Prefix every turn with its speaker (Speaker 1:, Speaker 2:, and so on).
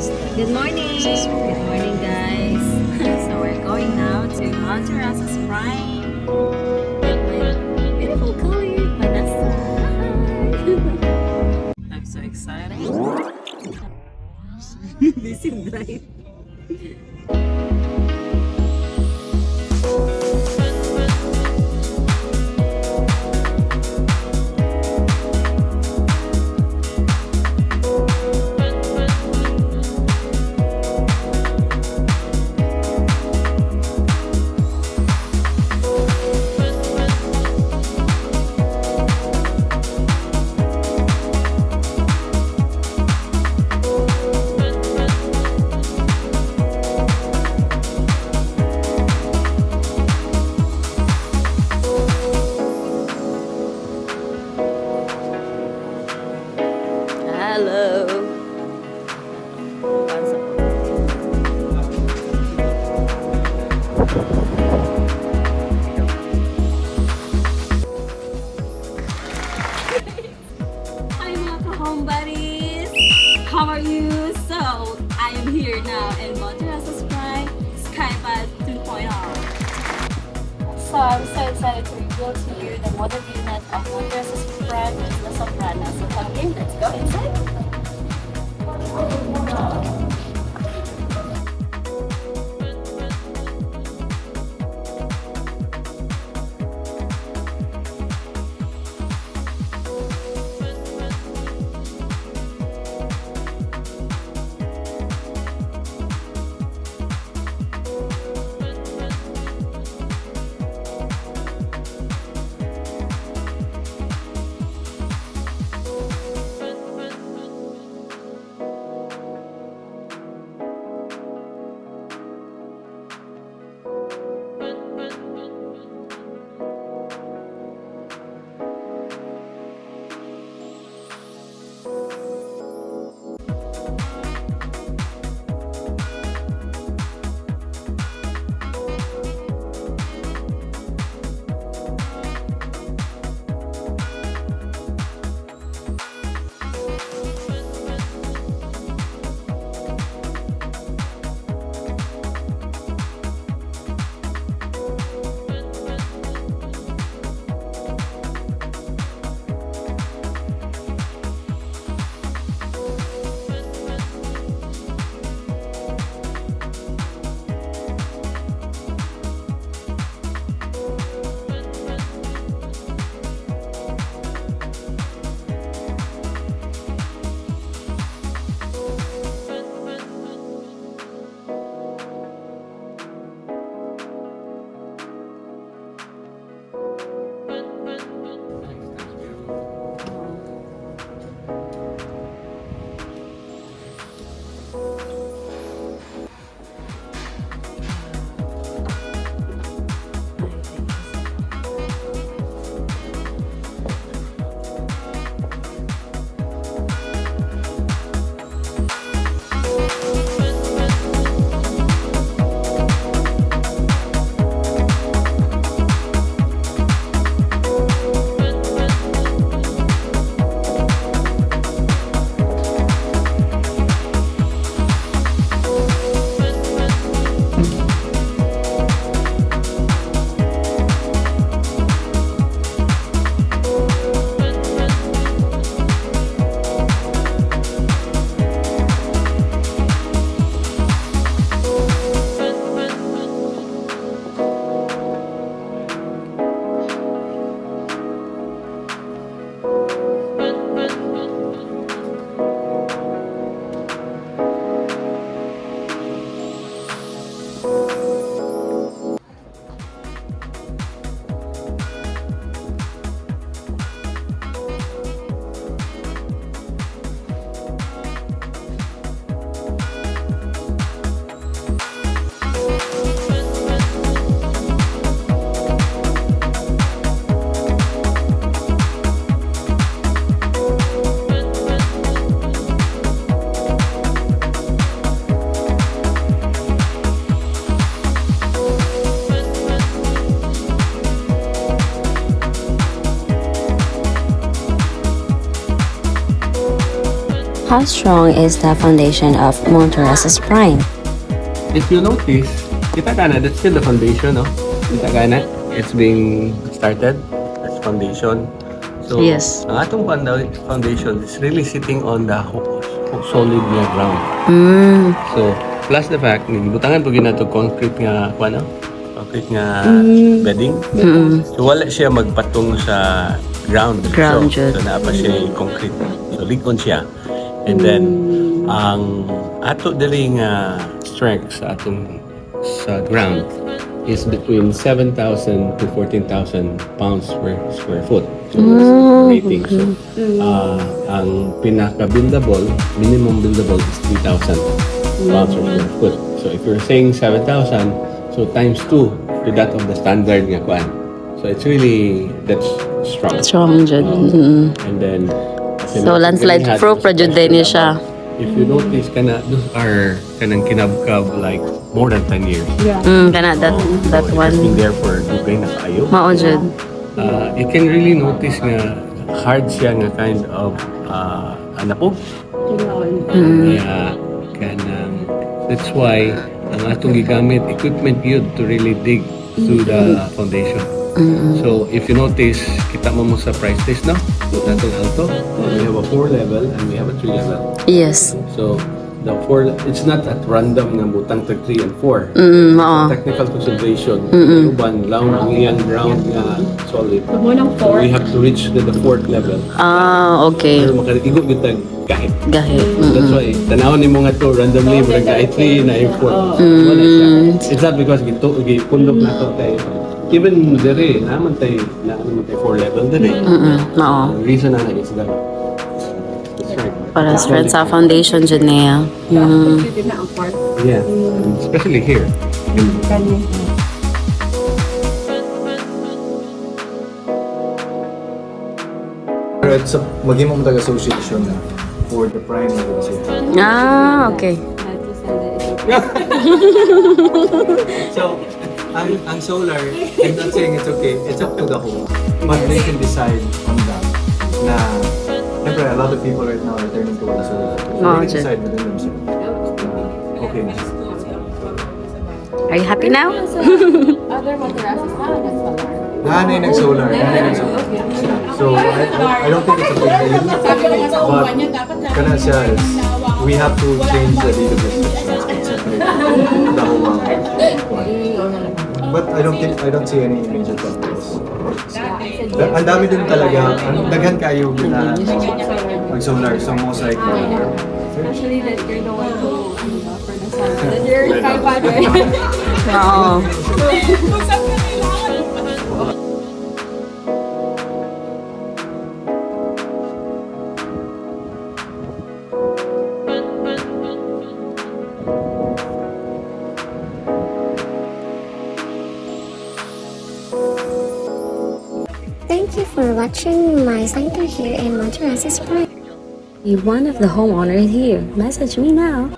Speaker 1: Good morning! Good morning, guys! So we're going now to Monterrazas Prime with my beautiful colleague, Vanessa. I'm so excited. This is drive. Hello. Hi mga home buddies! How are you? So, I am here now in Monterrazas Prime Skypod 2.0. So, I'm so excited to reveal to you the model unit of Monterrazas Prime, which is the Soprano. So, okay, let's go inside. How strong is the foundation of Monterrazas Prime?
Speaker 2: If you notice, kita ka na, that's still the foundation, no? Kita ka na, it's being started. That's foundation. So,
Speaker 1: Yes.
Speaker 2: ang atong foundation is really sitting on the solid nga ground. So, plus the fact, butangan po gina to concrete nga, concrete nga bedding. So, wala siya magpatong sa ground.
Speaker 1: Ground,
Speaker 2: so naapa siya concrete. So, ligon siya. And then, ang ato dali nga strength sa atong sa ground is between 7,000 to 14,000 pounds per square foot. So, rating. So, ang pinaka-buildable, minimum buildable is 3,000 pounds per square foot. So, if you're saying 7,000, so times 2 to that of the standard nga kuan. So, it's really, that's strong.
Speaker 1: Strong jud.
Speaker 2: And then,
Speaker 1: So, landslide proof ra jud din siya.
Speaker 2: if you notice, those are kanang kinabkab like more than 10 years.
Speaker 1: Kana that
Speaker 2: So,
Speaker 1: one.
Speaker 2: It's been there for dugay na kaayo.
Speaker 1: Mao jud.
Speaker 2: You can really notice nga hard siya nga kind of anapog. Kaya kanang that's why ang atong gigamit equipment yun to really dig through the foundation. So if you notice, kita mo sa price list, no? So atong alto, we have a 4 level and we have a 3 level.
Speaker 1: Yes.
Speaker 2: So the 4, it's not at random nga butang tag 3 and 4.
Speaker 1: Mao.
Speaker 2: Technical consideration. Uban lang ang iyang ground nga solid. So we have to reach the 4th level.
Speaker 1: Okay.
Speaker 2: Pero makaligo yung tag kahit.
Speaker 1: Gahit.
Speaker 2: That's why, tanawin ni mga to randomly, murag kahit 3 na yung 4. Wala siya. It's not because gipundok na to tayo. Even dere, naman tayo 4 level dere.
Speaker 1: Mao.
Speaker 2: The reason na is that strength.
Speaker 1: Para strength sa foundation jud niya.
Speaker 2: Yeah, especially here.
Speaker 3: Pero it's maging mo mag-association na for the prime agency.
Speaker 1: Okay.
Speaker 3: So, ang solar, I'm not saying it's okay, it's up to the home. But they can decide on that. Na, siyempre, a lot of people right now are turning towards solar. So they can decide within themselves. Okay.
Speaker 1: Are you happy now?
Speaker 4: Other Monterrazas now, that's solar.
Speaker 3: Nanay nag-solar. So, I don't think it's a big deal. But, kana siya is, we have to change the data restrictions and separate the whole But I don't see any major problems. Ang dami din talaga, daghan kayo na mag-solar. So most likely,
Speaker 4: Especially that you're the one who, for the sun. That you're Skypod, right?
Speaker 1: Oo.
Speaker 5: Thank you for watching my center here in Monterrazas Prime.
Speaker 1: Be one of the homeowners here. Message me now.